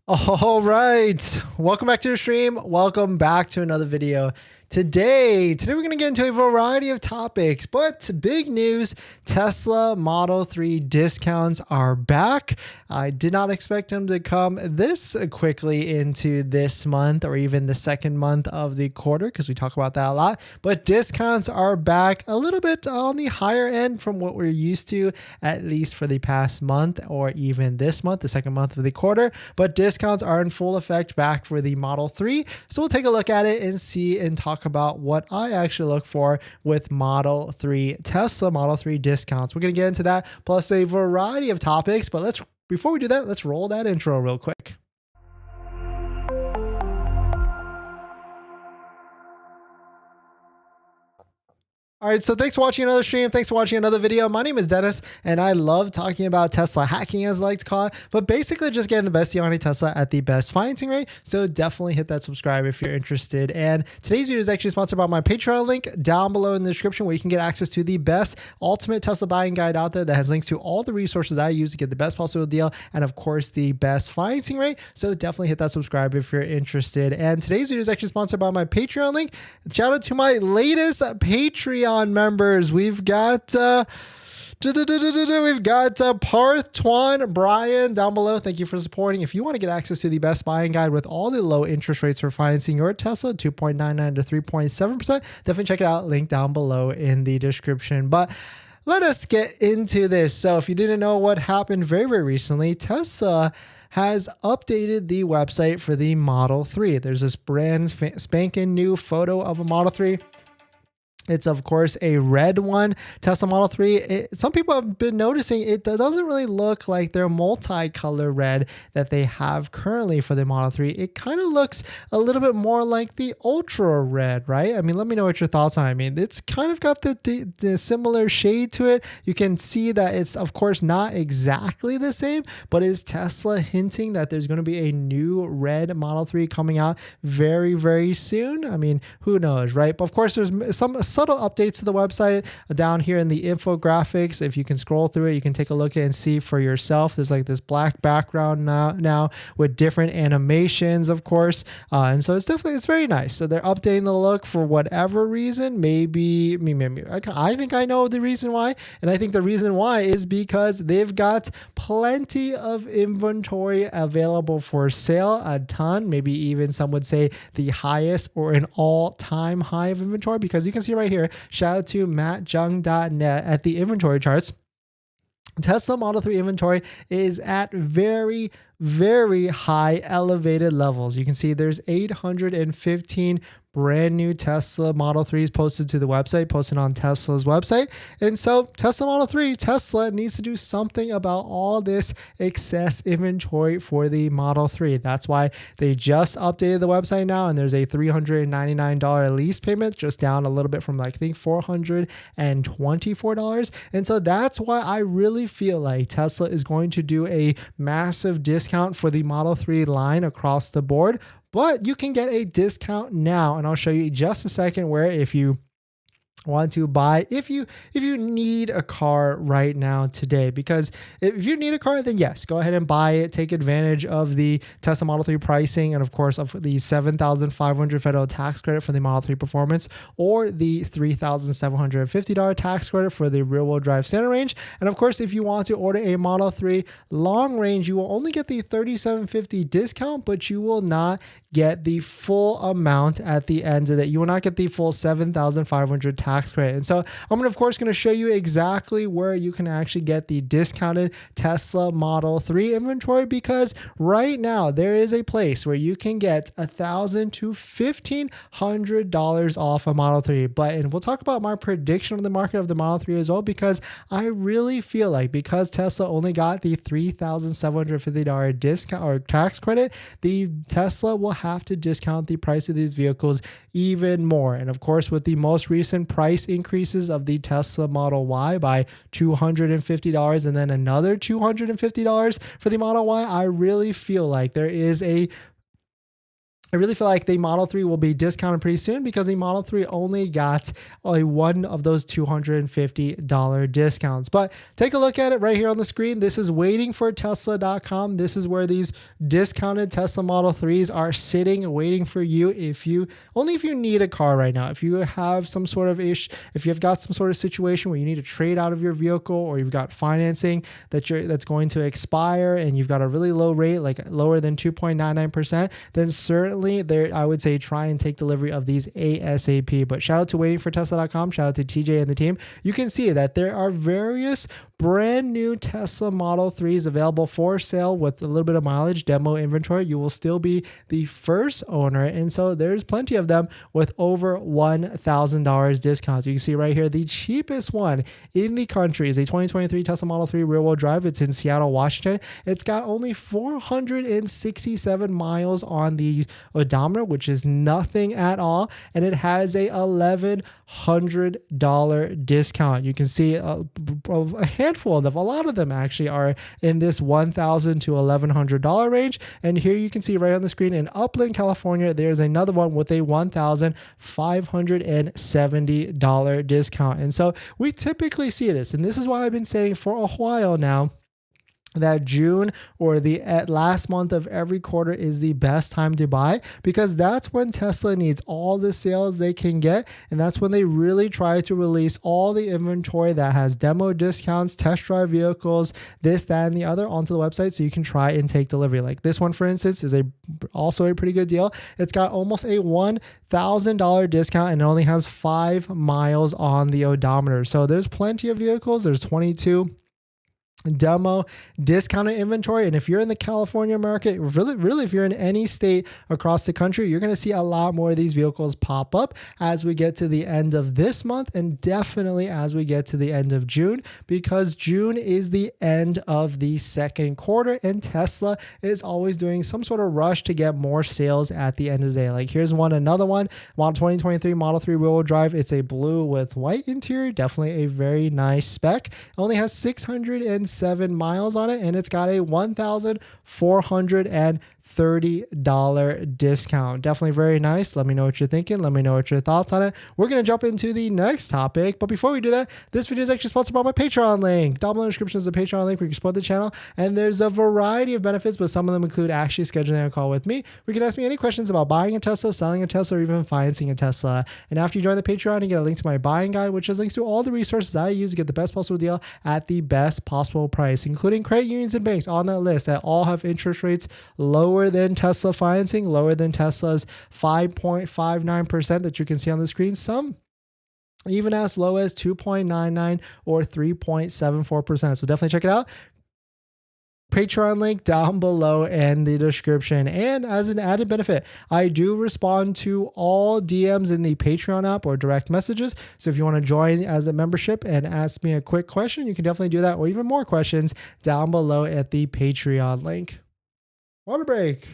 All right, welcome back to the stream. Welcome back to another video. Today we're going to get into a variety of topics, but big news, Tesla Model 3 discounts are back. I did not expect them to come this quickly into this month or even the second month of the quarter, because we talk about that a lot, but discounts are back a little bit on the higher end from what we're used to, at least for the past month or even this month, the second month of the quarter, but discounts are in full effect back for the Model 3. So we'll take a look at it and see and talk about what I actually look for with Model 3 Tesla Model 3 discounts. We're going to get into that plus a variety of topics, but before we do that, let's roll that intro real quick. All right, so thanks for watching another stream. Thanks for watching another video. My name is Dennis, and I love talking about Tesla hacking, as I like to call it, but basically just getting the best deal on a Tesla at the best financing rate. So definitely hit that subscribe if you're interested. And today's video is actually sponsored by my Patreon link down below in the description, where you can get access to the best ultimate Tesla buying guide out there that has links to all the resources I use to get the best possible deal and, of course, the best financing rate. So definitely hit that subscribe if you're interested. And today's video is actually sponsored by my Patreon link. Shout out to my latest Patreon members. We've got Parth, Twan, Brian down below. Thank you for supporting. If you want to get access to the best buying guide with all the low interest rates for financing your Tesla, 2.99 to 3.7%, definitely check it out. Link down below in the description. But let us get into this. So if you didn't know what happened very recently, Tesla has updated the website for the Model 3. There's this brand spanking new photo of a Model 3. It's, of course, a red one, Tesla Model 3. Some people have been noticing it doesn't really look like their multicolor red that they have currently for the Model 3. It kind of looks a little bit more like the Ultra red, right? I mean, let me know what your thoughts on it. I mean, it's kind of got the similar shade to it. You can see that it's, of course, not exactly the same, but is Tesla hinting that there's going to be a new red Model 3 coming out very, very soon? I mean, who knows, right? But, of course, there's some subtle updates to the website down here in the infographics. If you can scroll through it, you can take a look at it and see for yourself. There's like this black background now with different animations, of course. And so it's very nice. So they're updating the look for whatever reason. Maybe I think I know the reason why. And I think the reason why is because they've got plenty of inventory available for sale, a ton, maybe even some would say the highest or an all-time high of inventory, because you can see right here, shout out to mattjung.net at the inventory charts. Tesla Model 3 inventory is at very, very high elevated levels. You can see there's 815 brand new Tesla Model 3s posted to the website, posted on Tesla's website. And so Tesla Model 3, Tesla needs to do something about all this excess inventory for the Model 3. That's why they just updated the website now, and there's a $399 lease payment, just down a little bit from, I think, $424. And so that's why I really feel like Tesla is going to do a massive discount for the Model 3 line across the board. But you can get a discount now, and I'll show you in just a second where, if you want to buy, if you need a car right now today, because if you need a car, then yes, go ahead and buy it. Take advantage of the Tesla Model 3 pricing, and of course of the $7,500 federal tax credit for the Model 3 Performance, or the $3,750 tax credit for the rear-wheel drive center range. And of course, if you want to order a Model 3 long range, you will only get the $3,750 discount, but you will not get the full amount at the end of it. You will not get the full $7,500 tax credit. And so I'm of course going to show you exactly where you can actually get the discounted Tesla Model 3 inventory, because right now there is a place where you can get $1,000 to $1,500 off a Model 3. And we'll talk about my prediction of the market of the Model 3 as well, because I really feel like, because Tesla only got the $3,750 discount or tax credit, the Tesla will have to discount the price of these vehicles even more. And of course, with the most recent price increases of the Tesla Model Y by $250 and then another $250 for the Model Y, I really feel like there is a I really feel like the Model 3 will be discounted pretty soon because the Model 3 only got one of those $250 discounts. But take a look at it right here on the screen. This is waitingfortesla.com. This is where these discounted Tesla Model 3s are sitting, waiting for you if you need a car right now. If you have some sort of issue, if you've got some sort of situation where you need to trade out of your vehicle, or you've got financing that's going to expire and you've got a really low rate, like lower than 2.99%, then certainly there, I would say try and take delivery of these ASAP. But shout out to waitingfortesla.com. Shout out to TJ and the team. You can see that there are various brand new Tesla Model 3s available for sale with a little bit of mileage, demo inventory. You will still be the first owner. And so there's plenty of them with over $1,000 discounts. You can see right here, the cheapest one in the country is a 2023 Tesla Model 3 rear wheel drive. It's in Seattle, Washington. It's got only 467 miles on the odometer, which is nothing at all. And it has a $1,100 discount. You can see a handful of them, a lot of them actually are in this $1,000 to $1,100 range. And here you can see right on the screen in Upland, California, there's another one with a $1,570 discount. And so we typically see this, and this is why I've been saying for a while now that June or the last month of every quarter is the best time to buy, because that's when Tesla needs all the sales they can get. And that's when they really try to release all the inventory that has demo discounts, test drive vehicles, this, that, and the other onto the website so you can try and take delivery. Like this one, for instance, is also a pretty good deal. It's got almost a $1,000 discount and it only has 5 miles on the odometer. So there's plenty of vehicles. There's 22 demo discounted inventory. And if you're in the California market, really if you're in any state across the country, you're going to see a lot more of these vehicles pop up as we get to the end of this month, and definitely as we get to the end of June, because June is the end of the second quarter and Tesla is always doing some sort of rush to get more sales at the end of the day. Like here's another one, Model 2023 Model 3 rear-wheel drive. It's a blue with white interior, definitely a very nice spec. It only has 607 miles on it, and it's got a $1,430 discount. Definitely very nice. Let me know what you're thinking. Let me know what your thoughts on it. We're going to jump into the next topic, but before we do that, this video is actually sponsored by my Patreon link. Down below in the description is a Patreon link where you can support the channel, and there's a variety of benefits, but some of them include actually scheduling a call with me. You can ask me any questions about buying a Tesla, selling a Tesla, or even financing a Tesla. And after you join the Patreon, you get a link to my buying guide, which has links to all the resources I use to get the best possible deal at the best possible price, including credit unions and banks on that list that all have interest rates lower than Tesla financing, lower than Tesla's 5.59% that you can see on the screen. Some even as low as 2.99 or 3.74%. So definitely check it out. Patreon link down below in the description. And as an added benefit, I do respond to all DMs in the Patreon app or direct messages. So if you want to join as a membership and ask me a quick question, you can definitely do that, or even more questions down below at the Patreon link. Water break.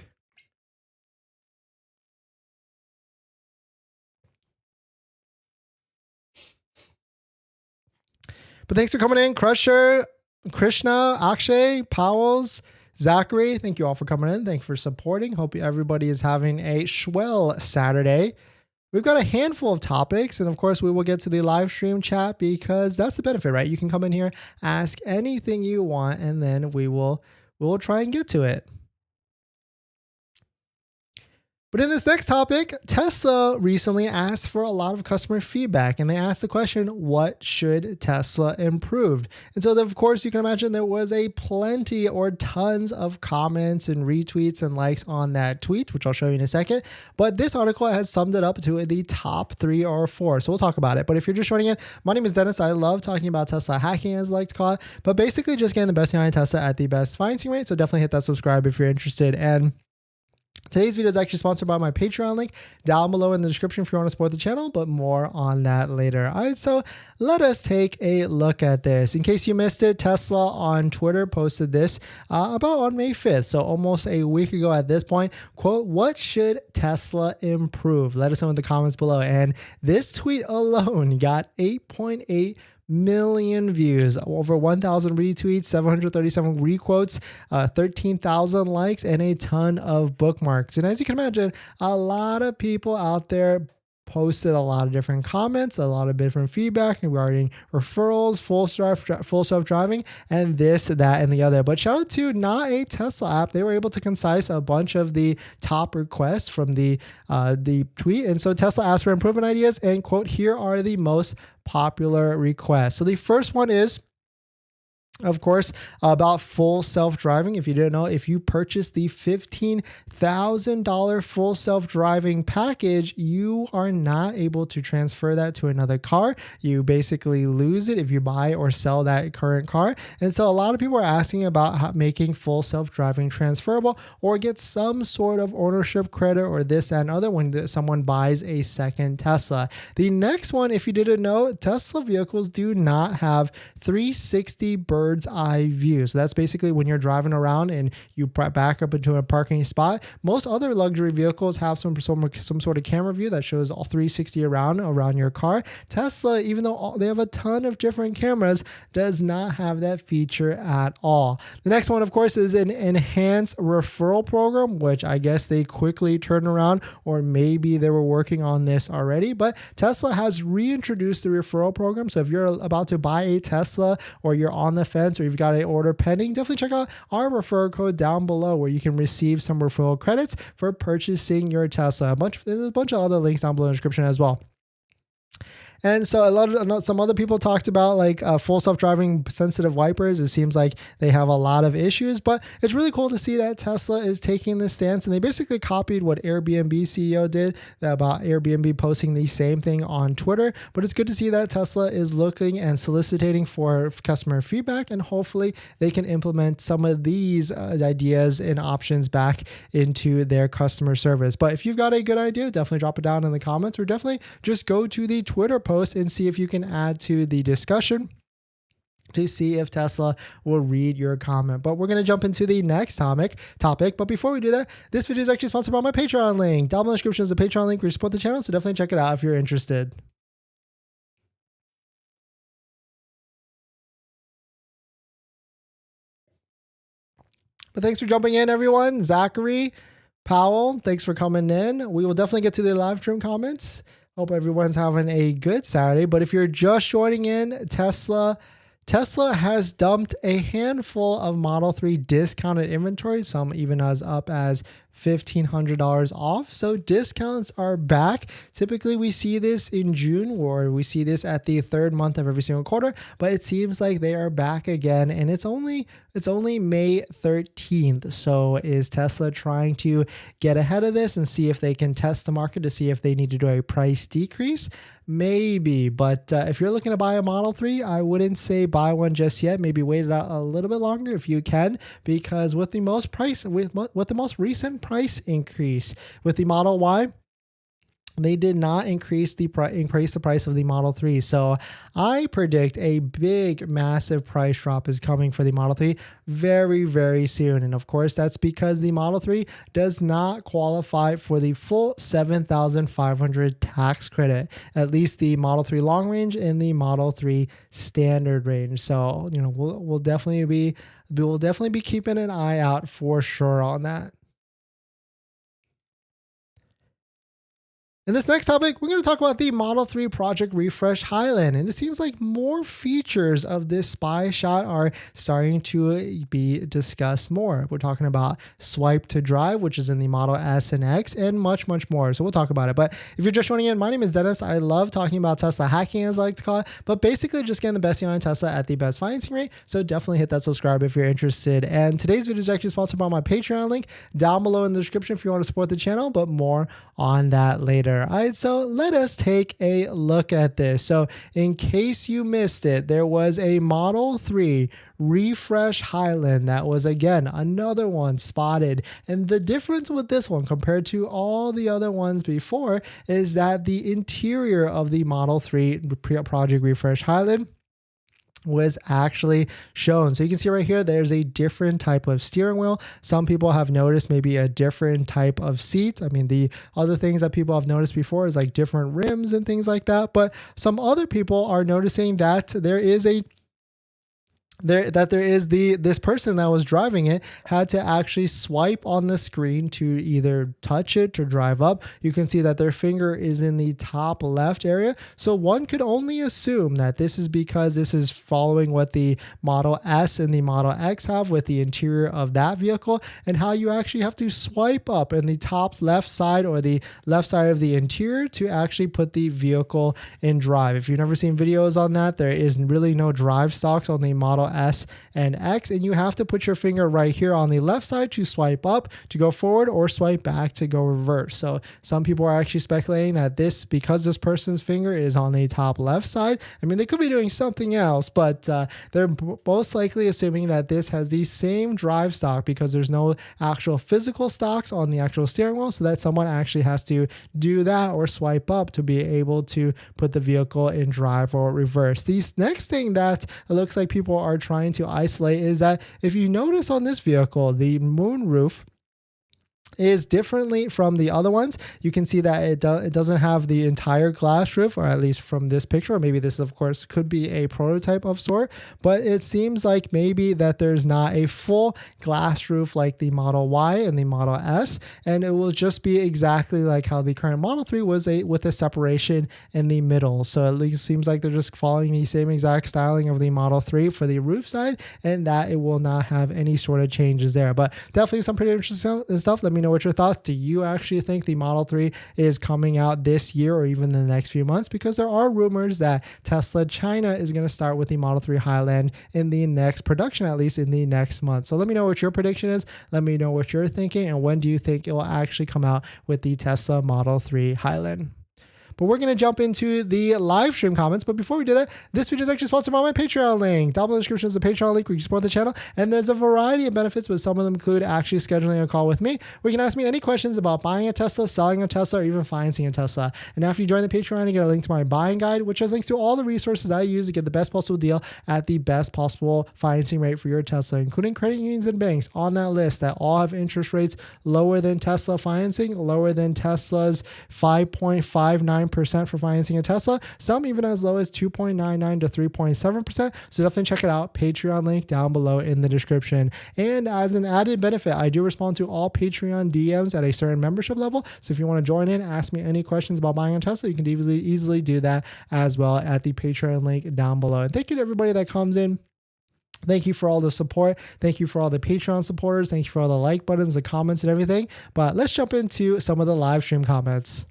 But thanks for coming in, Crusher, Krishna, Akshay, Powells, Zachary. Thank you all for coming in. Thank you for supporting. Hope everybody is having a swell Saturday. We've got a handful of topics, and of course we will get to the live stream chat because that's the benefit, right? You can come in here, ask anything you want, and then we will try and get to it. But in this next topic, Tesla recently asked for a lot of customer feedback, and they asked the question, what should Tesla improve? And so of course you can imagine there was a plenty or tons of comments and retweets and likes on that tweet, which I'll show you in a second. But this article has summed it up to the top 3 or 4. So we'll talk about it. But if you're just joining in, my name is Dennis. I love talking about Tesla hacking, as I like to call it, but basically just getting the best behind Tesla at the best financing rate. So definitely hit that subscribe if you're interested. And today's video is actually sponsored by my Patreon link down below in the description if you want to support the channel, but more on that later. All right, so let us take a look at this. In case you missed it, Tesla on Twitter posted this about on May 5th, so almost a week ago at this point. Quote, what should Tesla improve? Let us know in the comments below. And this tweet alone got 8.8 million views, over 1,000 retweets, 737 requotes, 13,000 likes, and a ton of bookmarks. And as you can imagine, a lot of people out there posted a lot of different comments, a lot of different feedback regarding referrals, full self-driving, and this, that, and the other. But shout out to Not a Tesla app. They were able to concise a bunch of the top requests from the tweet. And so Tesla asked for improvement ideas and quote, here are the most popular requests. So the first one is, of course, about full self-driving. If you didn't know, if you purchase the $15,000 full self-driving package, you are not able to transfer that to another car. You basically lose it if you buy or sell that current car. And so a lot of people are asking about making full self-driving transferable or get some sort of ownership credit or this and other when someone buys a second Tesla. The next one, if you didn't know, Tesla vehicles do not have 360 bird's eye view. So that's basically when you're driving around and you back up into a parking spot. Most other luxury vehicles have some sort of camera view that shows all 360 around your car. Tesla, even though they have a ton of different cameras, does not have that feature at all. The next one, of course, is an enhanced referral program, which I guess they quickly turned around, or maybe they were working on this already. But Tesla has reintroduced the referral program. So if you're about to buy a Tesla or you're on the fence or you've got an order pending, definitely check out our referral code down below where you can receive some referral credits for purchasing your Tesla. There's a bunch of other links down below in the description as well. And so some other people talked about like full self-driving sensitive wipers. It seems like they have a lot of issues, but it's really cool to see that Tesla is taking this stance, and they basically copied what Airbnb CEO did about Airbnb posting the same thing on Twitter. But it's good to see that Tesla is looking and soliciting for customer feedback, and hopefully they can implement some of these ideas and options back into their customer service. But if you've got a good idea, definitely drop it down in the comments, or definitely just go to the Twitter post and see if you can add to the discussion to see if Tesla will read your comment. But we're going to jump into the next topic. But before we do that, this video is actually sponsored by my Patreon link. Down below in the description is a Patreon link where you support the channel, so definitely check it out if you're interested. But thanks for jumping in, everyone. Zachary, Powell, thanks for coming in. We will definitely get to the live stream comments. Hope everyone's having a good Saturday. But if you're just joining in, Tesla has dumped a handful of Model 3 discounted inventory, some even as up as $1,500 off. So discounts are back. Typically we see this in June, or we see this at the third month of every single quarter, but it seems like they are back again, and it's only May 13th. So is Tesla trying to get ahead of this and see if they can test the market to see if they need to do a price decrease? Maybe, but if you're looking to buy a Model 3, I wouldn't say buy one just yet. Maybe wait it out a little bit longer if you can, because with the most recent price increase with the Model Y, they did not increase the price of the Model 3. So I predict a big, massive price drop is coming for the Model 3 very, very soon. And of course, that's because the Model 3 does not qualify for the full $7,500 tax credit, at least the Model 3 long range and the Model 3 standard range. So, we'll definitely be keeping an eye out for sure on that. In this next topic, we're going to talk about the Model 3 Project Refresh Highland, and it seems like more features of this spy shot are starting to be discussed more. We're talking about swipe to drive, which is in the Model S and X, and much, much more. So we'll talk about it. But if you're just joining in, my name is Dennis. I love talking about Tesla hacking, as I like to call it, but basically just getting the best deal on Tesla at the best financing rate. So definitely hit that subscribe if you're interested. And today's video is actually sponsored by my Patreon link down below in the description if you want to support the channel, but more on that later. All right, so let us take a look at this. So in case you missed it, there was a Model 3 Refresh Highland that was, again, another one spotted. And the difference with this one compared to all the other ones before is that the interior of the Model 3 Project Refresh Highland was actually shown. So you can see right here, there's a different type of steering wheel. Some people have noticed maybe a different type of seat. I mean, the other things that people have noticed before is like different rims and things like that. But some other people are noticing that there is this person that was driving it had to actually swipe on the screen to either touch it to drive up. You can see that their finger is in the top left area. So one could only assume that this is because this is following what the Model S and the Model X have with the interior of that vehicle, and how you actually have to swipe up in the top left side or the left side of the interior to actually put the vehicle in drive. If you've never seen videos on that, there is really no drive stocks on the Model S and X, and you have to put your finger right here on the left side to swipe up to go forward or swipe back to go reverse. So some people are actually speculating that because this person's finger is on the top left side, I mean, they could be doing something else, but they're most likely assuming that this has the same drive stock because there's no actual physical stocks on the actual steering wheel, so that someone actually has to do that or swipe up to be able to put the vehicle in drive or reverse. The next thing that it looks like people are trying to isolate is that if you notice on this vehicle, the moonroof is differently from the other ones. You can see that it doesn't have the entire glass roof, or at least from this picture, or maybe this of course could be a prototype of sort, but it seems like maybe that there's not a full glass roof like the Model Y and the Model S, and it will just be exactly like how the current Model 3 was with a separation in the middle. So at least seems like they're just following the same exact styling of the Model 3 for the roof side, and that it will not have any sort of changes there. But definitely some pretty interesting stuff. Let me know what your thoughts. Do you actually think the Model 3 is coming out this year or even in the next few months? Because there are rumors that Tesla China is going to start with the Model 3 Highland in the next production, at least in the next month. So let me know what your prediction is. Let me know what you're thinking, and when do you think it will actually come out with the Tesla Model 3 Highland? But we're going to jump into the live stream comments. But before we do that, this video is actually sponsored by my Patreon link. Down below in the description is the Patreon link where you can support the channel. And there's a variety of benefits, but some of them include actually scheduling a call with me, where you can ask me any questions about buying a Tesla, selling a Tesla, or even financing a Tesla. And after you join the Patreon, you get a link to my buying guide, which has links to all the resources that I use to get the best possible deal at the best possible financing rate for your Tesla, including credit unions and banks on that list that all have interest rates lower than Tesla financing, lower than Tesla's 5.59% for financing a Tesla, some even as low as 2.99 to 3.7%. So definitely check it out. Patreon link down below in the description. And as an added benefit, I do respond to all Patreon DMs at a certain membership level. So if you want to join in, ask me any questions about buying a Tesla, you can easily do that as well at the Patreon link down below. And thank you to everybody that comes in. Thank you for all the support. Thank you for all the Patreon supporters. Thank you for all the like buttons, the comments, and everything. But let's jump into some of the live stream comments.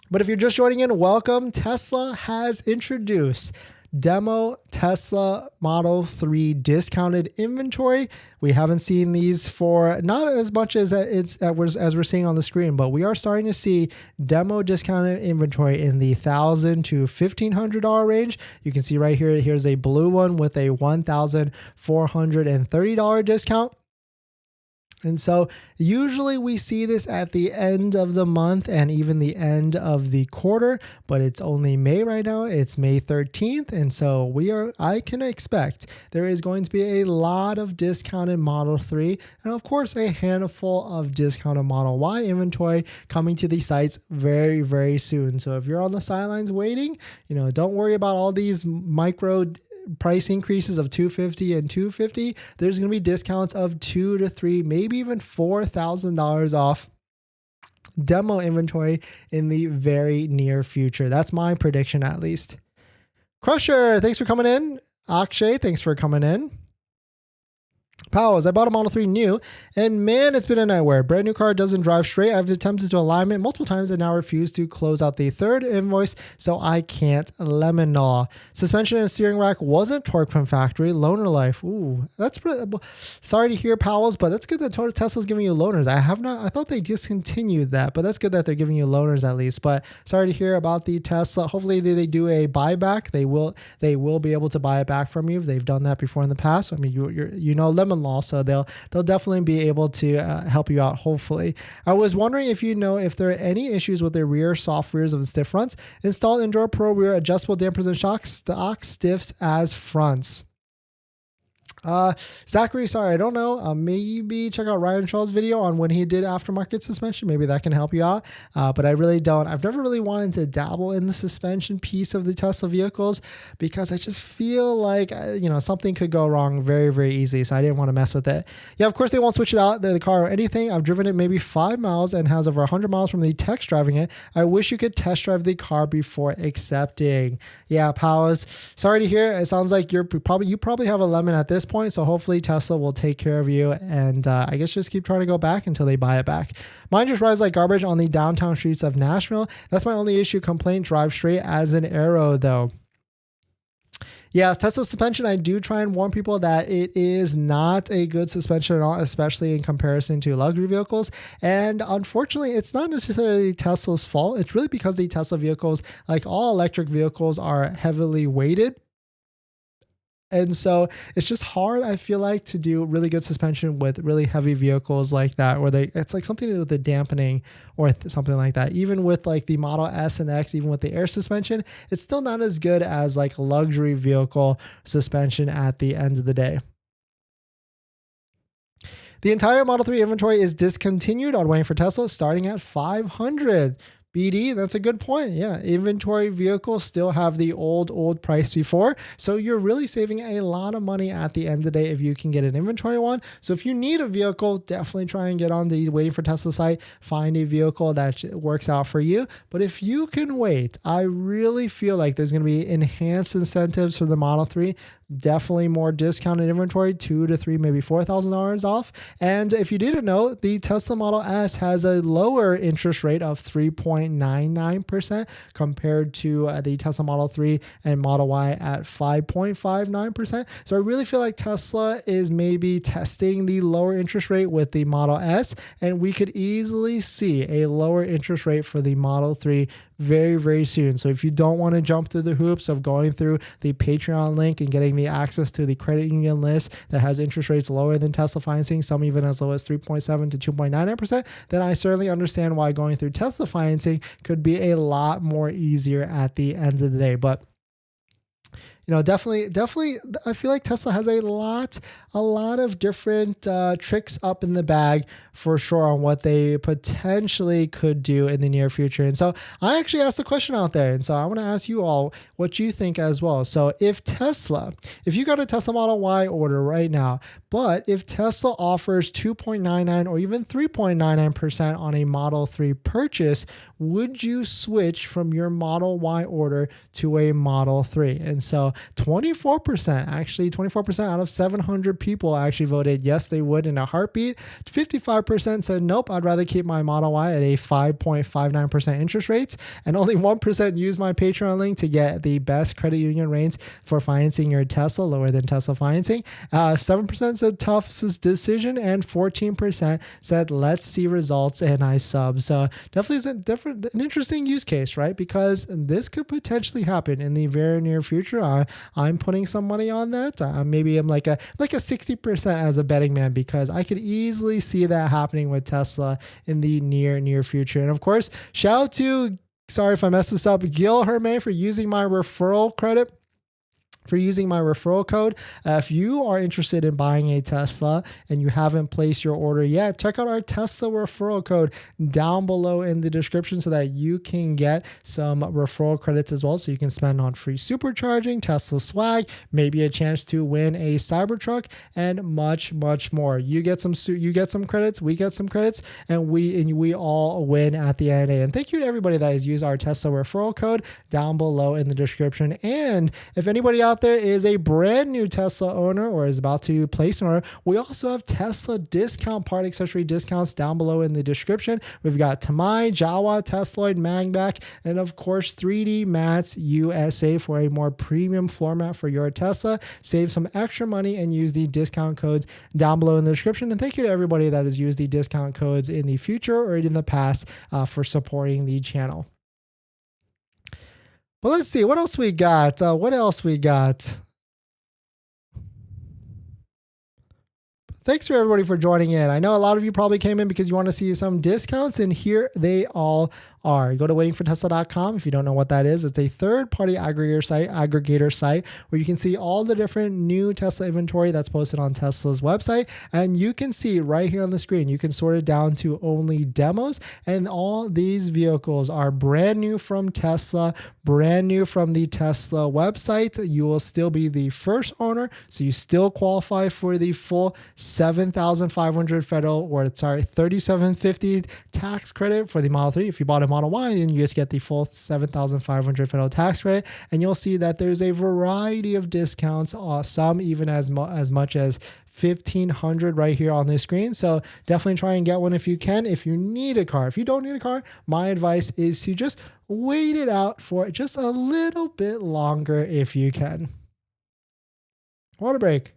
But if you're just joining in, welcome. Tesla has introduced demo Tesla Model 3 discounted inventory. We haven't seen these for not as much as we're seeing on the screen, but we are starting to see demo discounted inventory in the $1,000 to $1,500 range. You can see right here, here's a blue one with a $1,430 discount. And so usually we see this at the end of the month and even the end of the quarter, but it's only May right now. It's May 13th. And so I can expect there is going to be a lot of discounted Model 3 and of course a handful of discounted Model Y inventory coming to the sites very, very soon. So if you're on the sidelines waiting, don't worry about all these micro price increases of $250 and $250. There's going to be discounts of $2,000 to $3,000, maybe even $4,000 off demo inventory in the very near future. That's my prediction, at least. Crusher, thanks for coming in. Akshay, thanks for coming in. Powers, I bought a Model 3 new, and man, it's been a nightmare. Brand new car doesn't drive straight. I've attempted to align it multiple times and now refuse to close out the third invoice, so I can't lemon gnaw. Suspension and steering rack wasn't torqued from factory. Loaner life. Ooh, that's pretty. Sorry to hear, Powers, but that's good that Tesla's giving you loaners. I thought they discontinued that, but that's good that they're giving you loaners at least. But sorry to hear about the Tesla. Hopefully they do a buyback. They will be able to buy it back from you. They've done that before in the past. I mean, let lemon-law, so they'll definitely be able to help you out, hopefully. I was wondering if you know if there are any issues with the rear soft rears of the stiff fronts. Install Enduro Pro rear adjustable dampers and shocks, stock stiffs as fronts. Zachary, sorry, I don't know. Maybe check out Ryan Shaw's video on when he did aftermarket suspension. Maybe that can help you out. But I really don't. I've never really wanted to dabble in the suspension piece of the Tesla vehicles because I just feel like, something could go wrong very, very easily. So I didn't want to mess with it. Yeah, of course they won't switch it out, the car or anything. I've driven it maybe 5 miles and has over 100 miles from the text driving it. I wish you could test drive the car before accepting. Yeah, Powers, sorry to hear. It sounds like you probably have a lemon at this point. So hopefully Tesla will take care of you, and I guess just keep trying to go back until they buy it back. Mine just rides like garbage on the downtown streets of Nashville. That's my only issue. Complaint, drive straight as an arrow though. Yeah, Tesla suspension, I do try and warn people that it is not a good suspension at all, especially in comparison to luxury vehicles. And unfortunately, it's not necessarily Tesla's fault. It's really because the Tesla vehicles, like all electric vehicles, are heavily weighted. And so it's just hard, I feel like, to do really good suspension with really heavy vehicles like that, where it's like something to do with the dampening or something like that. Even with like the Model S and X, even with the air suspension, it's still not as good as like luxury vehicle suspension at the end of the day. The entire Model 3 inventory is discontinued on waiting for Tesla, starting at 500. BD, that's a good point. Yeah, inventory vehicles still have the old price before. So you're really saving a lot of money at the end of the day if you can get an inventory one. So if you need a vehicle, definitely try and get on the waiting for Tesla site, find a vehicle that works out for you. But if you can wait, I really feel like there's going to be enhanced incentives for the Model 3. Definitely more discounted inventory, $2,000 to $3,000, maybe $4,000 off. And if you didn't know, the Tesla Model S has a lower interest rate of 3.99% compared to the Tesla Model 3 and Model Y at 5.59%. So I really feel like Tesla is maybe testing the lower interest rate with the Model S, and we could easily see a lower interest rate for the Model 3 very, very soon. So if you don't want to jump through the hoops of going through the Patreon link and getting the access to the credit union list that has interest rates lower than Tesla financing, some even as low as 3.7 to 2.99%, then I certainly understand why going through Tesla financing could be a lot more easier at the end of the day. But definitely, I feel like Tesla has a lot of different tricks up in the bag for sure on what they potentially could do in the near future. And so I actually asked a question out there. And so I want to ask you all what you think as well. So if you got a Tesla Model Y order right now, but if Tesla offers 2.99 or even 3.99% on a Model 3 purchase, would you switch from your Model Y order to a Model 3? And so 24% out of 700 people actually voted yes, they would in a heartbeat. 55% said nope, I'd rather keep my Model Y at a 5.59% interest rates, and only 1% used my Patreon link to get the best credit union rates for financing your Tesla, lower than Tesla financing. 7% said tough decision, and 14% said let's see results and I sub. So definitely is an interesting use case, right? Because this could potentially happen in the very near future. I'm putting some money on that. Maybe I'm like a 60% as a betting man, because I could easily see that happening with Tesla in the near future. And of course, shout out to, sorry if I messed this up, Gil Hermé for using my referral credit. For using my referral code. If you are interested in buying a Tesla and you haven't placed your order yet, check out our Tesla referral code down below in the description so that you can get some referral credits as well. So you can spend on free supercharging, Tesla swag, maybe a chance to win a Cybertruck, and much more. You get some credits, we get some credits, and we all win at the end of the day. And thank you to everybody that has used our Tesla referral code down below in the description. And if anybody out there is a brand new Tesla owner or is about to place an order, we also have Tesla discount part accessory discounts down below in the description. We've got Tamai, Jawa, Tesloid, MAGBAK, and of course 3D Mats USA for a more premium floor mat for your Tesla. Save some extra money and use the discount codes down below in the description. And thank you to everybody that has used the discount codes in the future or in the past for supporting the channel. But let's see, what else we got? Thanks for everybody for joining in. I know a lot of you probably came in because you want to see some discounts, and here they all are. Go to waitingfortesla.com. If you don't know what that is, it's a third-party aggregator site where you can see all the different new Tesla inventory that's posted on Tesla's website. And you can see right here on the screen, you can sort it down to only demos. And all these vehicles are brand new from Tesla, brand new from the Tesla website. You will still be the first owner, so you still qualify for the full $7,500 federal, or sorry, $3,750 tax credit for the Model 3. If you bought a Model Y, then you just get the full $7,500 federal tax credit. And you'll see that there's a variety of discounts, some even as much as $1,500 right here on this screen. So definitely try and get one if you can. If you need a car, if you don't need a car, my advice is to just wait it out for just a little bit longer if you can. Water break.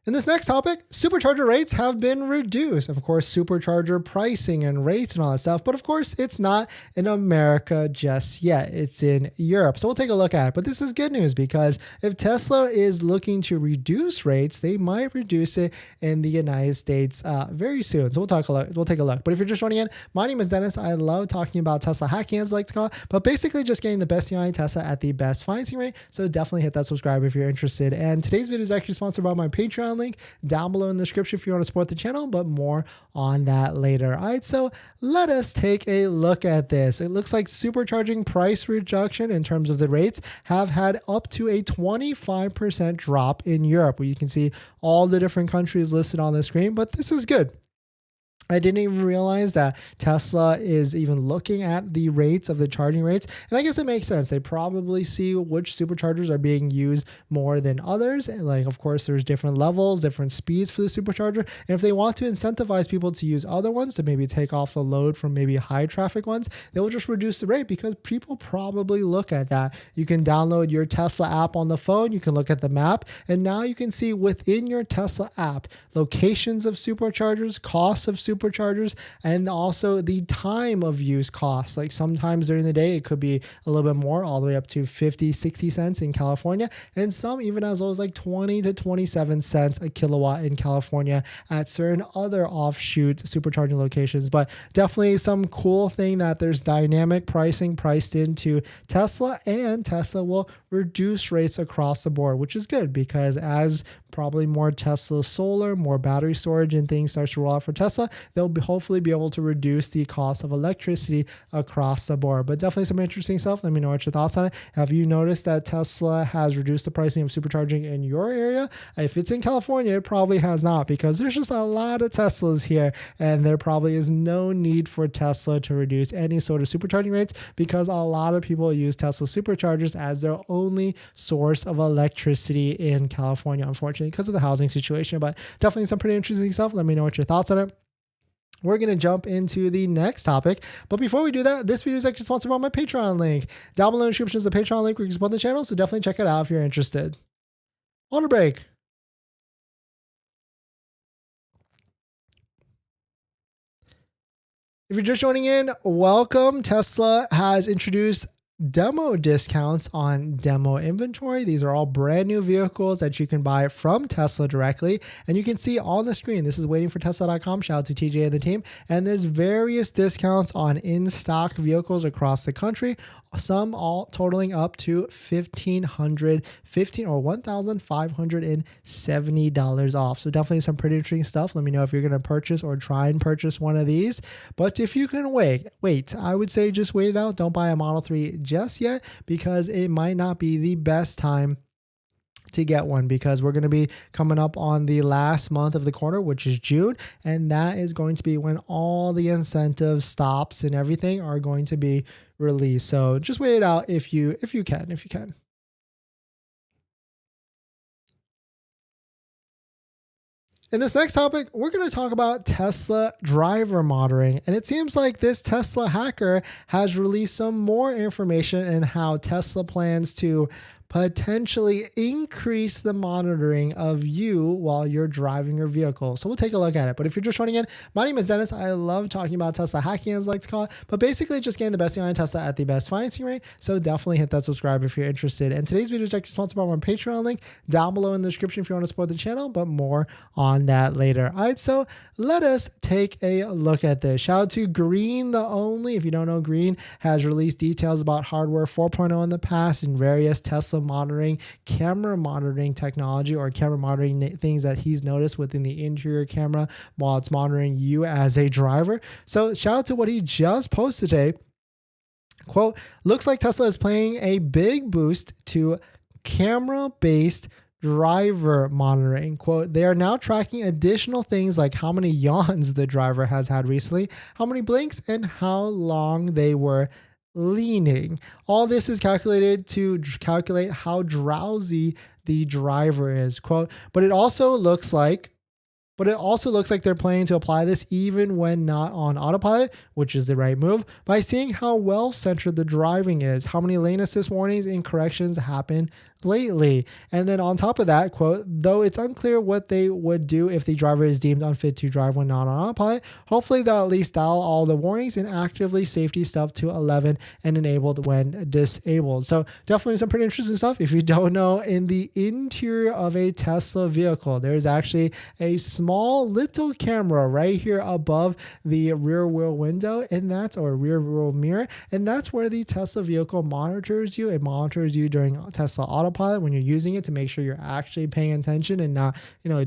In this next topic, supercharger rates have been reduced. Of course, supercharger pricing and rates and all that stuff, but of course, it's not in America just yet. It's in Europe. So we'll take a look at it. But this is good news, because if Tesla is looking to reduce rates, they might reduce it in the United States very soon. So we'll take a look. But if you're just joining in, my name is Dennis. I love talking about Tesla hacking, as I like to call it, but basically just getting the best deal on Tesla at the best financing rate. So definitely hit that subscribe if you're interested. And today's video is actually sponsored by my Patreon link down below in the description if you want to support the channel, but more on that later. All right, so let us take a look at this. It looks like supercharging price reduction in terms of the rates have had up to a 25% drop in Europe, where you can see all the different countries listed on the screen, but this is good. I didn't even realize that Tesla is even looking at the rates of the charging rates. And I guess it makes sense. They probably see which superchargers are being used more than others. And like, of course, there's different levels, different speeds for the supercharger. And if they want to incentivize people to use other ones to maybe take off the load from maybe high traffic ones, they will just reduce the rate, because people probably look at that. You can download your Tesla app on the phone. You can look at the map. And now you can see within your Tesla app, locations of superchargers, costs of superchargers, and also the time of use costs. Like sometimes during the day, it could be a little bit more, all the way up to 50, 60 cents in California, and some even as low as like 20 to 27 cents a kilowatt in California at certain other offshoot supercharging locations. But definitely some cool thing that there's dynamic pricing priced into Tesla, and Tesla will reduce rates across the board, which is good, because as probably more Tesla solar, more battery storage and things starts to roll out for Tesla, they'll hopefully be able to reduce the cost of electricity across the board. But definitely some interesting stuff. Let me know what your thoughts on it. Have you noticed that Tesla has reduced the pricing of supercharging in your area? If it's in California, it probably has not, because there's just a lot of Teslas here, and there probably is no need for Tesla to reduce any sort of supercharging rates, because a lot of people use Tesla superchargers as their only source of electricity in California, unfortunately, because of the housing situation. But definitely some pretty interesting stuff. Let me know what your thoughts on it. We're going to jump into the next topic. But before we do that, this video is actually sponsored by my Patreon link. Down below in the description is a Patreon link where you can support the channel, so definitely check it out if you're interested. Water break. If you're just joining in, welcome. Tesla has introduced demo discounts on demo inventory. These are all brand new vehicles that you can buy from Tesla directly. And you can see on the screen, this is waitingfortesla.com. Shout out to TJ and the team. And there's various discounts on in-stock vehicles across the country, some all totaling up to $1,570 off. So definitely some pretty interesting stuff. Let me know if you're going to purchase or try and purchase one of these. But if you can wait, I would say just wait it out. Don't buy a Model 3 just yet, because it might not be the best time to get one, because we're going to be coming up on the last month of the quarter, which is June, and that is going to be when all the incentive stops and everything are going to be released. So just wait it out if you can. In this next topic, we're going to talk about Tesla driver monitoring. And it seems like this Tesla hacker has released some more information on how Tesla plans to potentially increase the monitoring of you while you're driving your vehicle. So we'll take a look at it. But if you're just joining in, my name is Dennis. I love talking about Tesla hacking, as I like to call it, but basically just getting the best deal on Tesla at the best financing rate. So definitely hit that subscribe if you're interested. And today's video is actually sponsored by my Patreon link down below in the description if you want to support the channel, but more on that later. All right, so let us take a look at this. Shout out to Green the Only. If you don't know, Green has released details about hardware 4.0 in the past and various Tesla monitoring, camera monitoring technology, or camera monitoring things that he's noticed within the interior camera while it's monitoring you as a driver. So shout out to what he just posted today. Quote, looks like Tesla is playing a big boost to camera-based driver monitoring. Quote, they are now tracking additional things like how many yawns the driver has had recently, how many blinks, and how long they were leaning. All this is calculated to calculate how drowsy the driver is. Quote, but it also looks like they're planning to apply this even when not on autopilot, which is the right move, by seeing how well-centered the driving is, how many lane assist warnings and corrections happen lately. And then on top of that, quote, though it's unclear what they would do if the driver is deemed unfit to drive when not on autopilot, hopefully they'll at least dial all the warnings and actively safety stuff to 11 and enabled when disabled. So definitely some pretty interesting stuff. If you don't know, in the interior of a Tesla vehicle, there's actually a small little camera right here above the rear wheel window, and that's, or rear wheel mirror, and that's where the Tesla vehicle monitors you. It monitors you during Tesla autopilot when you're using it to make sure you're actually paying attention and not,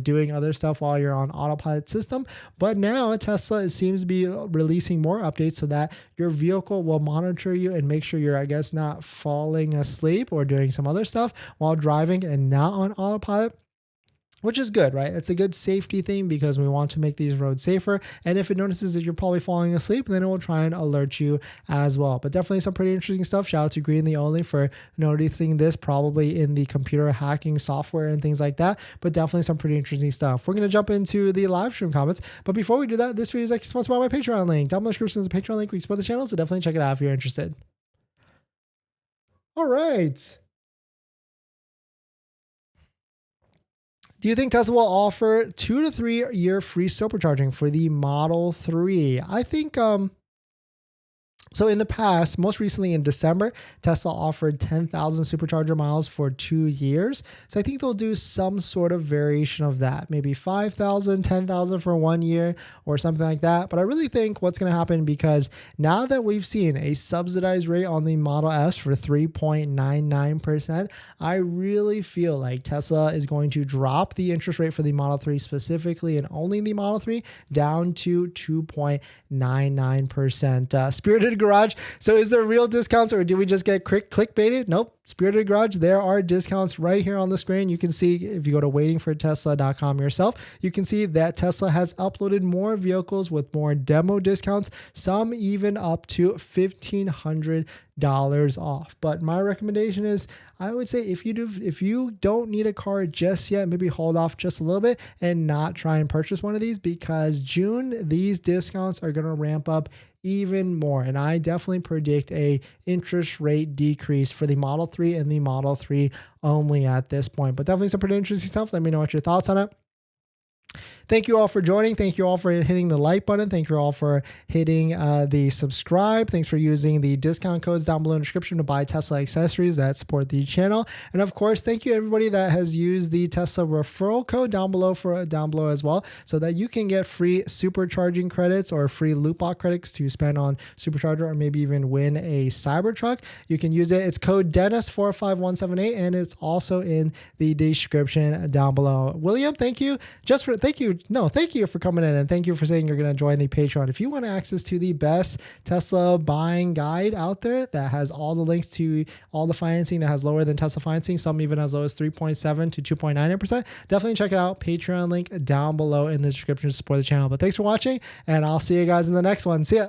doing other stuff while you're on autopilot system. But now Tesla seems to be releasing more updates so that your vehicle will monitor you and make sure you're, I guess, not falling asleep or doing some other stuff while driving and not on autopilot, which is good, right? It's a good safety thing because we want to make these roads safer. And if it notices that you're probably falling asleep, then it will try and alert you as well. But definitely some pretty interesting stuff. Shout out to Green the Only for noticing this, probably in the computer hacking software and things like that. But definitely some pretty interesting stuff. We're going to jump into the live stream comments. But before we do that, this video is actually sponsored by my Patreon link. Down in the description is a Patreon link where you support the channel. So definitely check it out if you're interested. All right. Do you think Tesla will offer 2 to 3 year free supercharging for the Model 3? I think, so in the past, most recently in December, Tesla offered 10,000 supercharger miles for 2 years. So I think they'll do some sort of variation of that, maybe 5,000, 10,000 for 1 year or something like that. But I really think what's going to happen, because now that we've seen a subsidized rate on the Model S for 3.99%, I really feel like Tesla is going to drop the interest rate for the Model 3 specifically, and only the Model 3, down to 2.99%. Spirited Garage. So is there real discounts, or do we just get clickbaited? Nope. Spirited Garage, there are discounts right here on the screen. You can see, if you go to waitingfortesla.com yourself, you can see that Tesla has uploaded more vehicles with more demo discounts, some even up to $1,500 off. But my recommendation is, I would say if you don't need a car just yet, maybe hold off just a little bit and not try and purchase one of these, because June, these discounts are going to ramp up even more. And I definitely predict a interest rate decrease for the Model 3 and the Model 3 only at this point. But definitely some pretty interesting stuff. Let me know what your thoughts on it. Thank you all for joining. Thank you all for hitting the like button. Thank you all for hitting the subscribe. Thanks for using the discount codes down below in the description to buy Tesla accessories that support the channel. And of course, thank you to everybody that has used the Tesla referral code down below as well, so that you can get free supercharging credits or free loot box credits to spend on Supercharger, or maybe even win a Cybertruck. You can use it. It's code Dennis45178, and it's also in the description down below. William, thank you. Thank you for coming in, and thank you for saying you're going to join the Patreon. If you want access to the best Tesla buying guide out there that has all the links to all the financing that has lower than Tesla financing, some even as low as 3.7 to 2.99%, definitely check it out. Patreon link down below in the description to support the channel. But thanks for watching, and I'll see you guys in the next one. See ya.